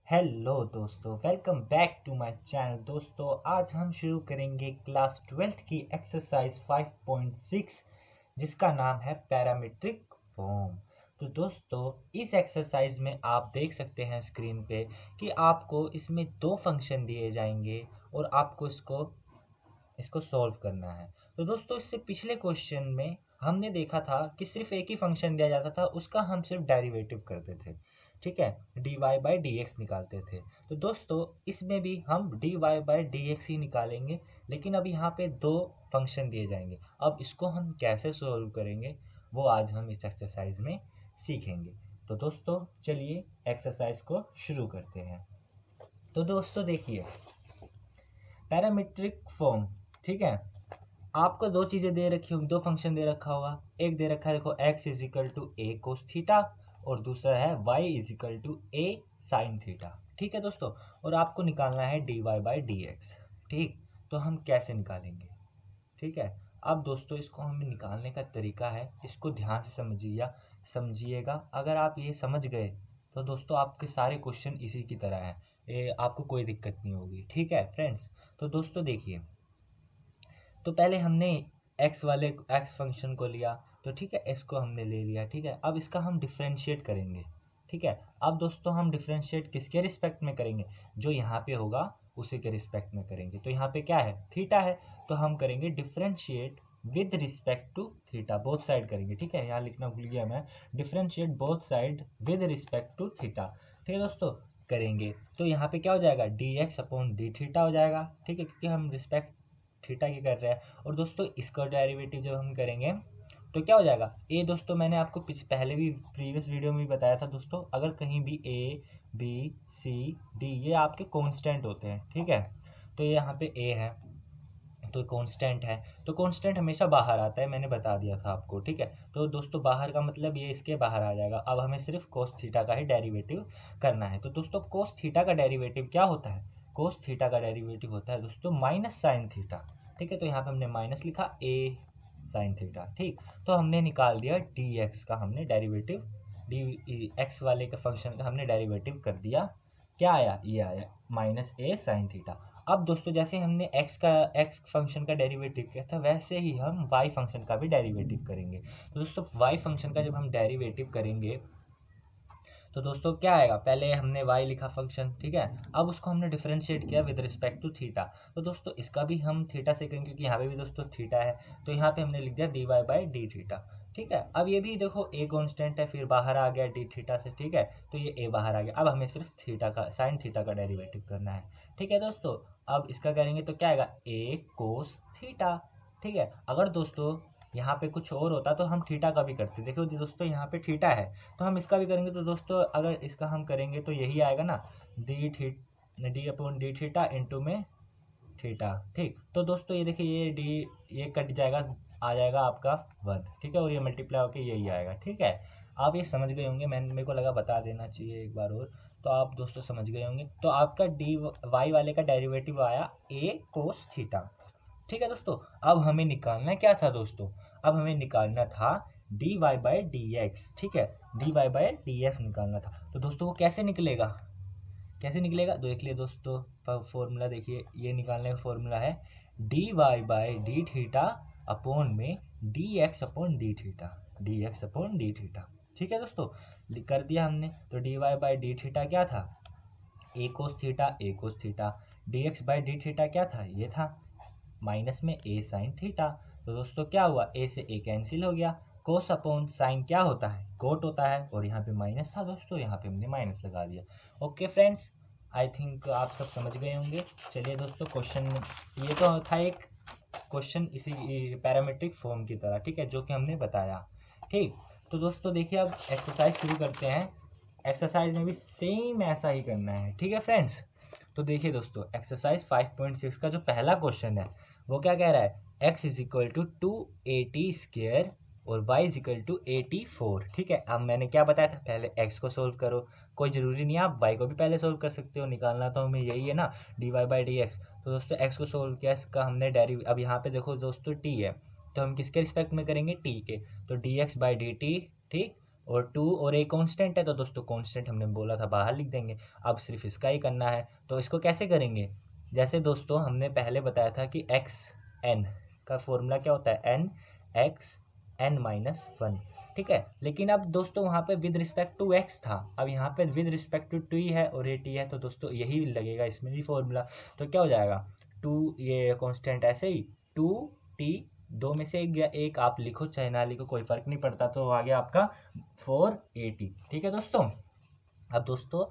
Hello दोस्तों, welcome back to my channel. दोस्तों आज हम शुरू करेंगे क्लास 12th की एक्सरसाइज 5.6 जिसका नाम है पैरामीट्रिक फॉर्म। तो दोस्तों इस एक्सरसाइज में आप देख सकते हैं स्क्रीन पे कि आपको इसमें दो फंक्शन दिए जाएंगे और आपको इसको सॉल्व करना है। तो दोस्तों इससे पिछले क्वेश्चन में हमने देखा था कि सिर्फ एक ही फंक्शन दिया जाता था, उसका हम सिर्फ डेरिवेटिव करते थे, ठीक है, D Y by D X निकालते थे। तो दोस्तों इसमें भी हम D Y by D X ही निकालेंगे, लेकिन अब यहाँ पे दो फंक्शन दिए जाएंगे। अब इसको हम कैसे सॉल्व करेंगे वो आज हम इस एक्सरसाइज में सीखेंगे। तो दोस्तों चलिए एक्सरसाइज को शुरू करते हैं। तो दोस्तों देखिए पैरामीट्रिक फॉर्म, ठीक है, आपको दो चीज़ें दे रखी होंगी, दो फंक्शन दे रखा होगा। एक दे रखा है देखो x is equal to a cos theta और दूसरा है y is equal to a sine theta, ठीक है दोस्तों। और आपको निकालना है D Y by D x, ठीक। तो हम कैसे निकालेंगे, ठीक है। अब दोस्तों इसको हमें निकालने का तरीका है, इसको ध्यान से समझिएगा। अगर आप ये समझ गए तो दोस्तों आपके सारे क्वेश्चन इसी की तरह हैं, आपको कोई दिक्कत नहीं होगी, ठीक है फ्रेंड्स। तो दोस्तों देखिए, तो पहले हमने एक्स फंक्शन को लिया, तो ठीक है, एक्स को हमने ले लिया, ठीक है। अब इसका हम डिफ्रेंशिएट करेंगे, ठीक है। अब दोस्तों हम डिफ्रेंशिएट किसके रिस्पेक्ट में करेंगे, जो यहाँ पे होगा उसी के रिस्पेक्ट में करेंगे। तो यहाँ पे क्या है, थीटा है, तो हम करेंगे differentiate with respect to theta, both side करेंगे, ठीक है। यहाँ लिखना भूल गया मैं, differentiate both side with respect to theta, ठीक है दोस्तों, करेंगे। तो यहाँ पे क्या हो जाएगा, D X upon D theta हो जाएगा, ठीक है, क्योंकि हम रिस्पेक्ट थीटा की कर रहे हैं। और दोस्तों इसका डेरिवेटिव जब हम करेंगे तो क्या हो जाएगा, ए दोस्तों मैंने आपको पहले भी प्रीवियस वीडियो में भी बताया था दोस्तों, अगर कहीं भी ए बी सी डी ये आपके कांस्टेंट होते हैं, ठीक है। तो ये यहाँ पे ए है तो कांस्टेंट है, तो कांस्टेंट हमेशा बाहर आता है, मैंने बता दिया था आपको, ठीक है। तो दोस्तों बाहर का मतलब ये इसके बाहर आ जाएगा। अब हमें सिर्फ कोस थीटा का ही डेरिवेटिव करना है। तो दोस्तों कोस थीटा का डेरिवेटिव क्या होता है, कोस थीटा का डेरिवेटिव होता है दोस्तों माइनस साइन थीटा, ठीक है। तो यहाँ पे हमने माइनस लिखा ए साइन थीटा, ठीक। तो हमने निकाल दिया डी एक्स का, हमने डेरिवेटिव डी एक्स वाले का फंक्शन का हमने डेरिवेटिव कर दिया। क्या आया, ये आया माइनस ए साइन थीटा। अब दोस्तों जैसे हमने एक्स फंक्शन का डेरिवेटिव किया था, वैसे ही हम वाई फंक्शन का भी डेरिवेटिव करेंगे। तो दोस्तों वाई फंक्शन का जब हम डेरिवेटिव करेंगे तो दोस्तों क्या आएगा, पहले हमने y लिखा फंक्शन, ठीक है। अब उसको हमने डिफरेंशिएट किया विद रिस्पेक्ट टू थीटा। तो दोस्तों इसका भी हम थीटा से करेंगे, क्योंकि यहाँ पे भी दोस्तों थीटा है, तो यहाँ पे हमने लिख दिया d Y by D theta, ठीक है। अब ये भी देखो ए कॉन्स्टेंट है, फिर बाहर आ गया डी थीटा से, ठीक है। तो ये ए बाहर आ गया। अब हमें सिर्फ थीटा का साइन थीटा का डेरिवेटिव करना है, ठीक है दोस्तों। अब इसका करेंगे तो क्या आएगा, ए कोस थीटा, ठीक है। अगर दोस्तों यहाँ पे कुछ और होता तो हम थीटा का भी करते, देखो दोस्तों यहाँ पे थीटा है तो हम इसका भी करेंगे। तो दोस्तों अगर इसका हम करेंगे तो यही आएगा ना, D upon D theta into में थीटा, ठीक। तो दोस्तों ये देखिए ये डी ये कट जाएगा, आ जाएगा आपका 1, ठीक है, और ये मल्टीप्लाई होकर यही आएगा, ठीक है। आप ये समझ गए होंगे, मेरे को लगा बता देना चाहिए एक बार और, तो आप दोस्तों समझ गए होंगे। तो आपका डी वाई वाले का डेरिवेटिव आया ए कोस थीटा, ठीक है दोस्तों। अब हमें निकालना क्या था दोस्तों, अब हमें निकालना था d Y by D x, ठीक है, D Y by D x निकालना था। तो दोस्तों वो कैसे निकलेगा, कैसे निकलेगा देख लिए दोस्तों, फॉर्मूला देखिए, ये निकालने का फॉर्मूला है D Y by D theta upon में D X upon D theta, D X upon D theta, ठीक है दोस्तों, कर दिया हमने। तो D Y by D theta क्या था, A cos theta, A cos theta, D X by D theta क्या था, ये था माइनस में ए साइन थीटा। तो दोस्तों क्या हुआ, ए से ए कैंसिल हो गया, कोस अपॉन साइन क्या होता है, कोट होता है, और यहाँ पे माइनस था दोस्तों, यहाँ पे हमने माइनस लगा दिया। ओके फ्रेंड्स, आई थिंक आप सब समझ गए होंगे। चलिए दोस्तों क्वेश्चन, ये तो था एक क्वेश्चन इसी पैरामीट्रिक फॉर्म की तरह, ठीक है, जो कि हमने बताया, ठीक। तो दोस्तों देखिए अब एक्सरसाइज शुरू करते हैं। एक्सरसाइज में भी सेम ऐसा ही करना है, ठीक है फ्रेंड्स। तो देखिए दोस्तों एक्सरसाइज 5.6 का जो पहला क्वेश्चन है वो क्या कह रहा है, x is equal to 280 square और y इज इक्वल टू 84, ठीक है। अब मैंने क्या बताया था, पहले x को सोल्व करो, कोई ज़रूरी नहीं है आप y को भी पहले सोल्व कर सकते हो, निकालना तो हमें यही है ना, d Y by D x. तो दोस्तों x को सोल्व किया, इसका हमने अब यहाँ पे देखो दोस्तों t है, तो हम किसके रिस्पेक्ट में करेंगे, t के, तो D X by D T, ठीक। और 2 और a कांस्टेंट है, तो दोस्तों कांस्टेंट हमने बोला था बाहर लिख देंगे। अब सिर्फ इसका ही करना है, तो इसको कैसे करेंगे, जैसे दोस्तों हमने पहले बताया था कि एक्स एन का फॉर्मूला क्या होता है, एन एक्स एन माइनस 1, ठीक है। लेकिन अब दोस्तों वहाँ पे विद रिस्पेक्ट टू एक्स था, अब यहाँ पे विद रिस्पेक्ट टू टी है और ये टी है, तो दोस्तों यही लगेगा इसमें भी फॉर्मूला। तो क्या हो जाएगा, 2 ये कांस्टेंट ऐसे ही 2t, दो में से एक आप लिखो चाहे ना लिखो कोई फर्क नहीं पड़ता, तो आ गया आपका 480, ठीक है दोस्तों। अब दोस्तों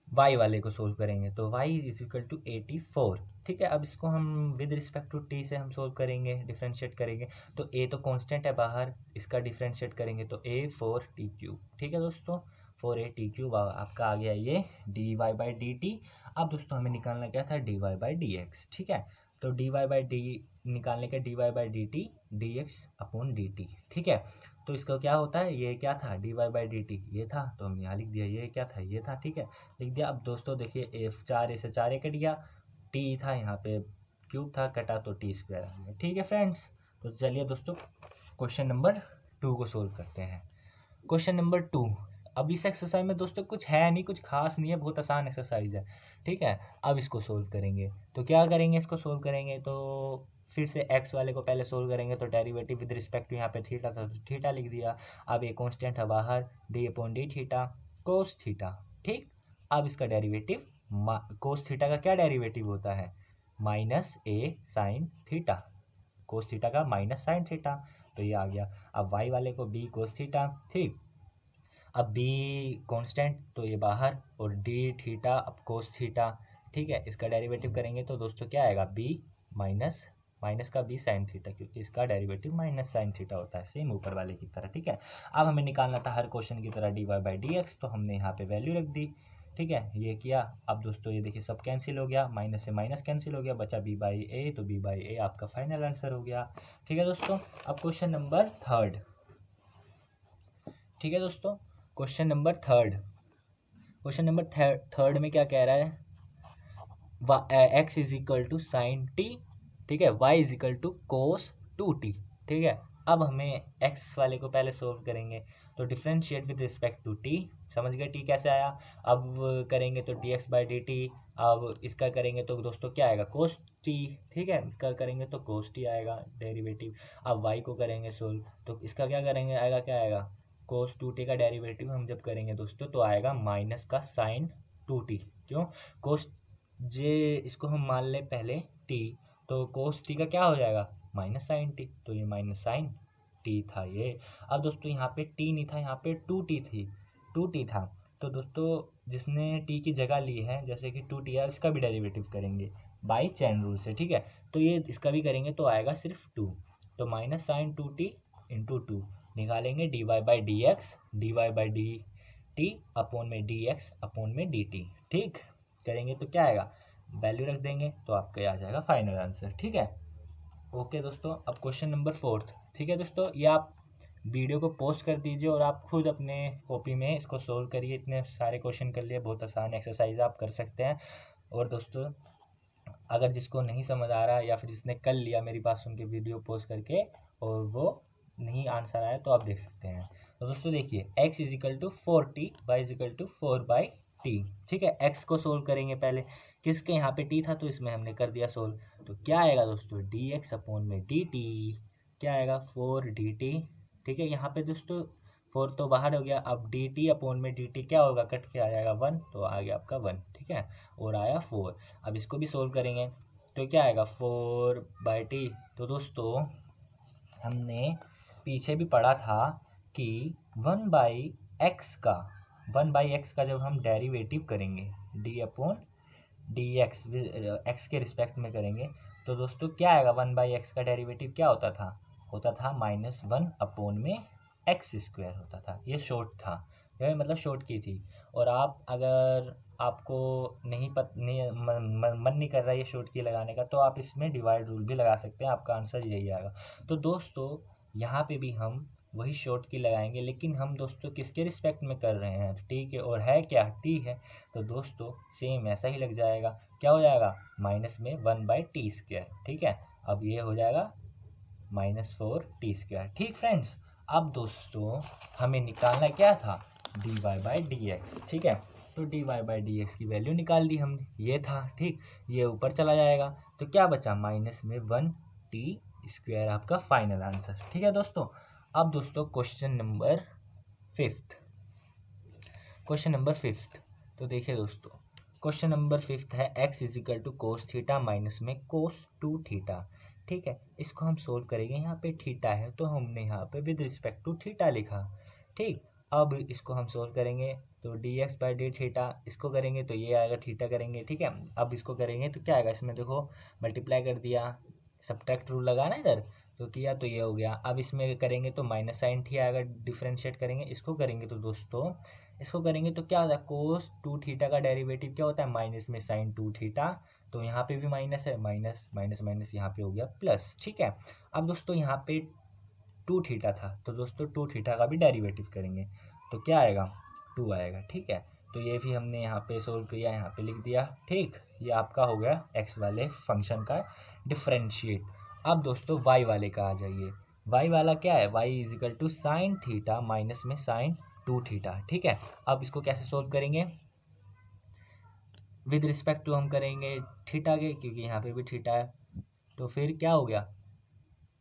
y वाले को सोल्व करेंगे, तो y इज इक्वल टू 84, ठीक है। अब इसको हम विद रिस्पेक्ट टू t से हम सोल्व करेंगे, डिफ्रेंशिएट करेंगे, तो a तो कांस्टेंट है बाहर, इसका डिफ्रेंशिएट करेंगे तो a 4t3, ठीक है दोस्तों, 4at3 आपका आ गया ये dy/dt। अब दोस्तों हमें निकालना क्या था, dy/dx, ठीक है। तो dy/d निकालने के dy/dt dx/dt, ठीक है। तो इसका क्या होता है, ये क्या था dy/dt ये था, तो हम यहाँ लिख दिया, ये क्या था ये था, ठीक है, लिख दिया। अब दोस्तों देखिए 4 से 4 कट गया, t था यहाँ पे क्यूब था, कटा तो t² आ गया, ठीक है फ्रेंड्स। तो चलिए दोस्तों क्वेश्चन नंबर 2 को सोल्व करते हैं। क्वेश्चन नंबर 2, अब इस एक्सरसाइज में दोस्तों कुछ है नहीं, कुछ खास नहीं है, बहुत आसान एक्सरसाइज है, ठीक है। अब इसको सोल्व करेंगे, तो क्या करेंगे, इसको सोल्व करेंगे तो फिर से x वाले को पहले सोल्व करेंगे, तो डेरिवेटिव विद रिस्पेक्ट टू यहाँ पे थीटा था तो थीटा लिख दिया। अब ये कांस्टेंट है बाहर, d/d थीटा कोस थीटा, ठीक। अब इसका डेरिवेटिव कोस थीटा का क्या डेरिवेटिव होता है, minus a sine theta, cos theta का माइनस साइन थीटा, तो ये आ गया। अब y वाले को b कोस थीटा, ठीक। अब b कांस्टेंट तो ये बाहर, और d थीटा अब कोस थीटा, ठीक है। इसका डेरिवेटिव करेंगे तो दोस्तों क्या आएगा, b माइनस माइनस का b साइन थीटा, क्योंकि इसका डेरिवेटिव माइनस साइन थीटा होता है, सेम ऊपर वाले की तरह, ठीक है। अब हमें निकालना था हर क्वेश्चन की तरह dy/dx, तो हमने यहाँ पे वैल्यू रख दी, ठीक है, ये किया। अब दोस्तों ये देखिए सब कैंसिल हो गया, माइनस से माइनस कैंसिल हो गया, बचा b/a, तो b/a आपका फाइनल आंसर हो गया, ठीक है दोस्तों। अब क्वेश्चन नंबर 3, ठीक है दोस्तों, क्वेश्चन नंबर 3, क्वेश्चन नंबर 3 में क्या कह रहा है, x is equal to sine t, ठीक है, y is equal to cos 2t, ठीक है। अब हमें x वाले को पहले सोल्व करेंगे, तो differentiate with respect to t, समझ गए t कैसे आया। अब करेंगे तो dx/dt, अब इसका करेंगे तो दोस्तों क्या आएगा, कोस t, ठीक है, इसका करेंगे तो कोस t आएगा डेरिवेटिव। अब y को करेंगे सोल्व, तो इसका क्या करेंगे, आएगा क्या आएगा, कोस 2t का डेरिवेटिव हम जब करेंगे दोस्तों तो आएगा माइनस का साइन 2t, क्यों, कोस जे इसको हम मान लें पहले t, तो कोस t का क्या हो जाएगा, माइनस साइन t, तो ये माइनस साइन t था ये। अब दोस्तों यहाँ पे t नहीं था, यहाँ पे 2t था, तो दोस्तों जिसने t की जगह ली है, जैसे कि 2t है, इसका भी डेरिवेटिव करेंगे बाई चेन रूल से, ठीक है। तो ये इसका भी करेंगे तो आएगा सिर्फ 2, तो माइनस साइन 2t इंटू 2 निकालेंगे, dy/dx अपॉन में dx अपॉन में dt, ठीक, करेंगे तो क्या आएगा, वैल्यू रख देंगे तो आपका आ जाएगा फाइनल आंसर, ठीक है। ओके दोस्तों, अब क्वेश्चन नंबर 4, ठीक है दोस्तों, ये आप वीडियो को पोस्ट कर दीजिए और आप खुद अपने कॉपी में इसको सोल्व करिए, इतने सारे क्वेश्चन कर लिए, बहुत आसान एक्सरसाइज आप कर सकते हैं। और दोस्तों अगर जिसको नहीं समझ आ रहा है या फिर जिसने कर लिया मेरी बात सुन के वीडियो पोस्ट करके और वो नहीं आंसर आया, तो आप देख सकते हैं। तो दोस्तों देखिए x is equal to 4t, y is equal to 4/t, ठीक है। x को सोल्व करेंगे पहले, किसके यहाँ पे t था तो इसमें हमने कर दिया सोल्व, तो क्या आएगा दोस्तों, dx अपॉन में dt, क्या आएगा 4dt, ठीक है। यहाँ पे दोस्तों 4 तो बाहर हो गया, अब dt अपॉन में dt क्या होगा, कट के आ जाएगा 1, तो आ गया आपका 1, ठीक है, और आया 4। अब इसको भी सोल्व करेंगे तो क्या आएगा 4/t, तो दोस्तों हमने पीछे भी पढ़ा था कि 1/x का जब हम डेरिवेटिव करेंगे d/dx x के रिस्पेक्ट में करेंगे, तो दोस्तों क्या आएगा, 1/x का डेरिवेटिव क्या होता था -1 अपॉन में x² होता था, ये शॉर्ट था, यह मतलब शॉर्ट की थी। और आप अगर आपको मन नहीं कर रहा है ये शॉर्ट की लगाने का, तो आप इसमें डिवाइड रूल भी लगा सकते हैं, आपका आंसर यही आएगा। तो दोस्तों यहाँ पे भी हम वही शॉर्ट की लगाएंगे, लेकिन हम दोस्तों किसके रिस्पेक्ट में कर रहे हैं, टी के, और है क्या, टी है, तो दोस्तों सेम ऐसा ही लग जाएगा, क्या हो जाएगा, माइनस में 1/t², ठीक है। अब ये हो जाएगा -4t², ठीक फ्रेंड्स। अब दोस्तों हमें निकालना क्या था, dy बाई डी एक्स, ठीक है। तो dy बाई डी एक्स की वैल्यू निकाल दी हमने, ये था, ठीक। ये ऊपर चला जाएगा तो क्या बचा, माइनस में 1t² आपका फाइनल आंसर, ठीक है दोस्तों। अब दोस्तों क्वेश्चन नंबर फिफ्थ, तो देखिए दोस्तों क्वेश्चन नंबर 5 है x is equal to cos theta minus में कोस 2 थीटा, ठीक है। इसको हम सोल्व करेंगे, यहाँ पे थीटा है तो हमने यहाँ पे विद रिस्पेक्ट टू थीटा लिखा, ठीक। अब इसको हम सोल्व करेंगे तो dx बाई डी थीटा, इसको करेंगे तो ये आएगा, थीटा करेंगे, ठीक है। अब इसको करेंगे तो क्या आएगा, इसमें देखो मल्टीप्लाई कर दिया, सब्ट्रैक्ट रूल लगाना इधर, तो किया तो ये हो गया। अब इसमें करेंगे तो माइनस साइन थी आएगा, डिफ्रेंशिएट करेंगे, इसको करेंगे तो दोस्तों इसको करेंगे तो क्या होता है, कोस 2 थीटा का डेरिवेटिव क्या होता है, माइनस में साइन 2 थीटा, तो यहाँ पे भी माइनस है, माइनस माइनस माइनस यहाँ पे हो गया प्लस, ठीक है। अब दोस्तों यहाँ पे 2 थीटा था तो दोस्तों 2 थीटा का भी डेरिवेटिव करेंगे तो क्या आएगा, 2 आएगा, ठीक है। तो ये भी हमने यहाँ पे सोल्व किया, यहाँ पे लिख दिया, ठीक। ये आपका हो गया एक्स वाले फंक्शन का डिफ्रेंशिएट। अब दोस्तों वाई वाले का आ जाइए, वाई वाला क्या है, y is equal to sine theta minus में साइन 2 थीटा, ठीक है। अब इसको कैसे सोल्व करेंगे, विद रिस्पेक्ट टू हम करेंगे थीटा के, क्योंकि यहाँ पे भी थीटा है, तो फिर क्या हो गया,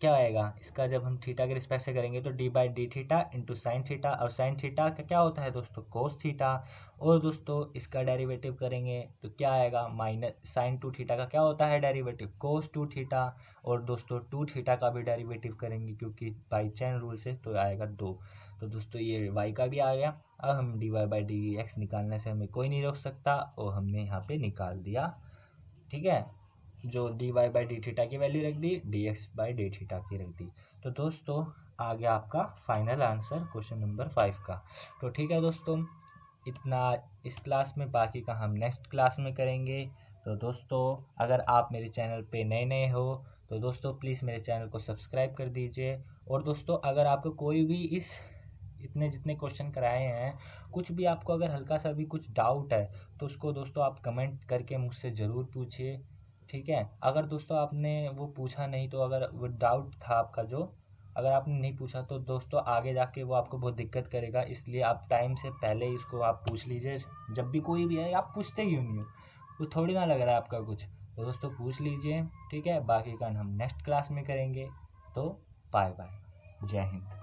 क्या आएगा इसका, जब हम थीटा के रिस्पेक्ट से करेंगे तो D by D theta into sine theta, और साइन थीटा का क्या होता है दोस्तों, कोस थीटा, और दोस्तों इसका डेरिवेटिव करेंगे तो क्या आएगा, माइनस साइन 2 थीटा का क्या होता है डेरिवेटिव, कोस 2 थीटा, और दोस्तों 2 थीटा का भी डेरिवेटिव करेंगे क्योंकि बाई चैन रूल से, तो आएगा 2। तो दोस्तों ये y का भी आ गया। अब हम D Y by D x निकालने से हमें कोई नहीं रोक सकता, और हमने यहाँ पे निकाल दिया, ठीक है। जो D Y by D theta की वैल्यू रख दी, D X by D theta की रख दी, तो दोस्तों आ गया आपका फाइनल आंसर क्वेश्चन नंबर 5 का। तो ठीक है दोस्तों, इतना इस क्लास में, बाकी का हम नेक्स्ट क्लास में करेंगे। तो दोस्तों अगर आप मेरे चैनल पे नए नए हो तो दोस्तों प्लीज़ मेरे चैनल को सब्सक्राइब कर दीजिए। और दोस्तों अगर आपको कोई भी इस इतने जितने क्वेश्चन कराए हैं, कुछ भी आपको अगर हल्का सा भी कुछ डाउट है तो उसको दोस्तों आप कमेंट करके मुझसे ज़रूर पूछिए, ठीक है। अगर दोस्तों आपने वो पूछा नहीं, तो अगर वो डाउट था आपका जो, अगर आपने नहीं पूछा तो दोस्तों आगे जाके वो आपको बहुत दिक्कत करेगा, इसलिए आप टाइम से पहले इसको आप पूछ लीजिए। जब भी कोई भी है, आप पूछते क्यों नहीं हो, वो थोड़ी ना लग रहा है आपका कुछ, तो दोस्तों पूछ लीजिए, ठीक है। बाकी का हम नेक्स्ट क्लास में करेंगे। तो बाय बाय, जय हिंद।